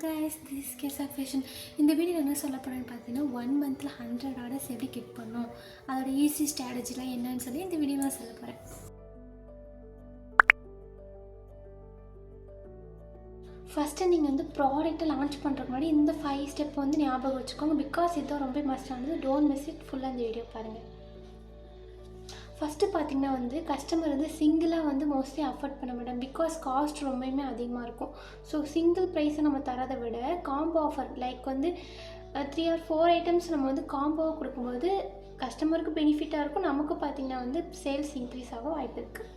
guys, this is Kesa Fashion. இந்த வீடியோவில் என்ன சொல்ல போகிறேன்னு பார்த்தீங்கன்னா 1 monthல 100 ஆர்டர்ஸ் எப்படி கிட் பண்ணணும், அதோட ஈஸி ஸ்ட்ராட்டஜிலாம் என்னன்னு சொல்லி இந்த வீடியோவில் சொல்ல போகிறேன். ஃபஸ்ட்டு நீங்கள் வந்து ப்ராடக்ட்டை லான்ச் பண்ணுறதுக்கு முன்னாடி இந்த 5 ஸ்டெப் வந்து ஞாபகம் வச்சுக்கோங்க. பிகாஸ் இதுதான் ரொம்ப மஸ்டானது. Don't miss it. ஃபுல்லாக இந்த வீடியோ பாருங்கள். ஃபஸ்ட்டு பார்த்திங்கன்னா வந்து கஸ்டமர் வந்து சிங்கிளாக வந்து மோஸ்ட்லி அஃபோர்ட் பண்ண மாட்டேன். பிகாஸ் காஸ்ட் ரொம்பவுமே அதிகமாக இருக்கும். ஸோ சிங்கிள் ப்ரைஸை நம்ம தரதை விட காம்போ ஆஃபர் லைக் வந்து 3 or 4 ஐட்டம்ஸ் நம்ம வந்து காம்போவாக கொடுக்கும்போது கஸ்டமருக்கு பெனிஃபிட்டாக இருக்கும். நமக்கு பார்த்திங்கன்னா வந்து சேல்ஸ் இன்க்ரீஸ் ஆக வாய்ப்பு இருக்குது.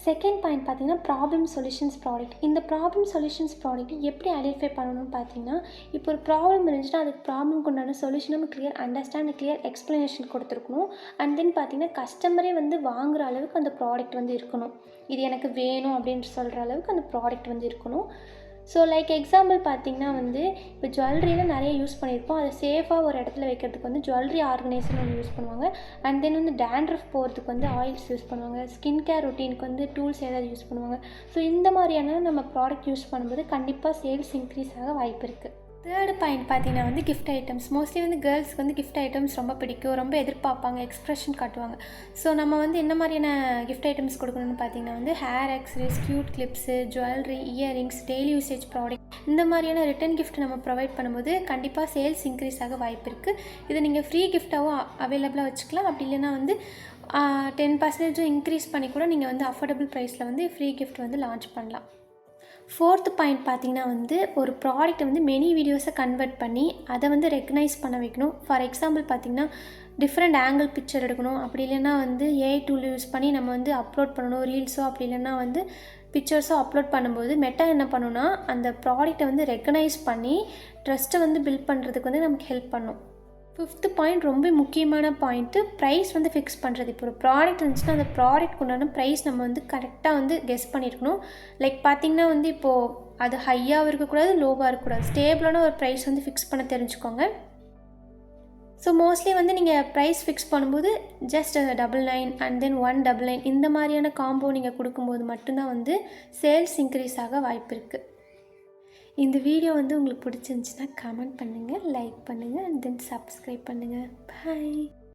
செகண்ட் பாயிண்ட் பார்த்திங்கன்னா ப்ராப்ளம் சொல்யூஷன்ஸ் ப்ராடக்ட். இந்த ப்ராப்ளம் சொல்யூஷன்ஸ் ப்ராடக்ட் எப்படி ஐடென்டிஃபை பண்ணணும்னு பார்த்தீங்கன்னா, இப்போ ஒரு ப்ராப்ளம் இருந்துச்சுன்னா அதுக்கு ப்ராப்ளம்க்கு உண்டான சொல்யூஷன் நம்ம கிளியர் எக்ஸ்ப்ளனேஷன் கொடுத்துருக்கணும். அண்ட் தென் பார்த்திங்கன்னா கஸ்டமரே வந்து வாங்குகிற அளவுக்கு அந்த ப்ராடக்ட் வந்து இருக்கணும். இது எனக்கு வேணும் அப்படின்ட்டு சொல்கிற அளவுக்கு அந்த ப்ராடக்ட் வந்து இருக்கணும். ஸோ லைக் எக்ஸாம்பிள் பார்த்திங்கன்னா வந்து இப்போ ஜுவல்லரியில் நிறைய யூஸ் பண்ணியிருப்போம். அதை சேஃபாக ஒரு இடத்துல வைக்கிறதுக்கு வந்து ஜுவல்லரி ஆர்கனைசர் ஒன்று யூஸ் பண்ணுவாங்க. அண்ட் தென் வந்து டேண்ட்ரஃப் போகிறதுக்கு வந்து ஆயில்ஸ் யூஸ் பண்ணுவாங்க. ஸ்கின் கேர் ரொட்டீனுக்கு வந்து டூல்ஸ் ஏதாவது யூஸ் பண்ணுவாங்க. ஸோ இந்த மாதிரியான நம்ம ப்ராடக்ட் யூஸ் பண்ணும்போது கண்டிப்பாக சேல்ஸ் இன்க்ரீஸ் ஆக வாய்ப்பு இருக்குது. தேர்டு பாயிண்ட் பார்த்திங்கன்னா வந்து கிஃப்ட் ஐட்டம்ஸ். மோஸ்ட்லி வந்து கேர்ள்ஸ்க்கு வந்து கிஃப்ட் ஐட்டம்ஸ் ரொம்ப பிடிக்கும், ரொம்ப எதிர்பார்ப்பாங்க, எக்ஸ்ப்ரெஷன் காட்டுவாங்க. ஸோ நம்ம வந்து என்ன மாதிரியான கிஃப்ட் ஐட்டம்ஸ் கொடுக்கணும்னு பார்த்திங்கன்னா வந்து hair ஆக்சரிஸ், cute clips, jewellery, earrings, daily usage product, இந்த மாதிரியான ரிட்டன் கிஃப்ட் நம்ம ப்ரொவைட் பண்ணும்போது கண்டிப்பாக சேல்ஸ் இன்க்ரீஸ் ஆக வாய்ப்பு இருக்குது. இதை நீங்கள் ஃப்ரீ கிஃப்ட்டாகவும் அவைலபிளாக வச்சுக்கலாம். அப்படி இல்லைனா வந்து 10% இன்க்ரீஸ் பண்ணி கூட நீங்கள் வந்து அஃபோர்டபுள் ப்ரைஸில் வந்து ஃப்ரீ கிஃப்ட் வந்து லான்ச் பண்ணலாம். ஃபோர்த்து பாயிண்ட் பார்த்திங்கன்னா வந்து ஒரு ப்ராடக்ட்டை வந்து மெனி வீடியோஸை கன்வெர்ட் பண்ணி அதை வந்து ரெக்கக்னைஸ் பண்ண வைக்கணும். ஃபார் எக்ஸாம்பிள் பார்த்திங்கன்னா டிஃப்ரெண்ட் ஆங்கிள் பிக்சர் எடுக்கணும். அப்படி இல்லைன்னா வந்து ஏஐ டூல் யூஸ் பண்ணி நம்ம வந்து அப்லோட் பண்ணணும். ரீல்ஸோ அப்படி இல்லைன்னா வந்து பிக்சர்ஸோ அப்லோட் பண்ணும்போது மெட்டா என்ன பண்ணுன்னா அந்த ப்ராடக்ட்டை வந்து ரெக்கக்னைஸ் பண்ணி ட்ரஸ்ட்டை வந்து பில்ட் பண்ணுறதுக்கு வந்து நமக்கு ஹெல்ப் பண்ணும். ஃபிஃப்த்து பாயிண்ட் ரொம்ப முக்கியமான பாயிண்ட்டு, ப்ரைஸ் வந்து ஃபிக்ஸ் பண்ணுறது. இப்போ ஒரு ப்ராடக்ட் இருந்துச்சுன்னா அந்த ப்ராடக்ட் உண்டான ப்ரைஸ் நம்ம வந்து கரெக்டாக வந்து கெஸ் பண்ணியிருக்கணும். லைக் பார்த்திங்கன்னா வந்து இப்போது அது ஹையாக இருக்கக்கூடாது, லோவாக இருக்கக்கூடாது. ஸ்டேபிளான ஒரு ப்ரைஸ் வந்து ஃபிக்ஸ் பண்ண தெரிஞ்சுக்கோங்க. ஸோ மோஸ்ட்லி வந்து நீங்கள் ப்ரைஸ் ஃபிக்ஸ் பண்ணும்போது ஜஸ்ட் 99 அண்ட் தென் 199 இந்த மாதிரியான காம்போ நீங்கள் கொடுக்கும்போது மட்டும்தான் வந்து சேல்ஸ் இன்க்ரீஸ் ஆக வாய்ப்பு இருக்குது. இந்த வீடியோ வந்து உங்களுக்கு பிடிச்சிருந்துச்சுன்னா கமெண்ட் பண்ணுங்கள், லைக் பண்ணுங்கள் அண்ட் தென் சப்ஸ்கிரைப் பண்ணுங்கள். பாய்.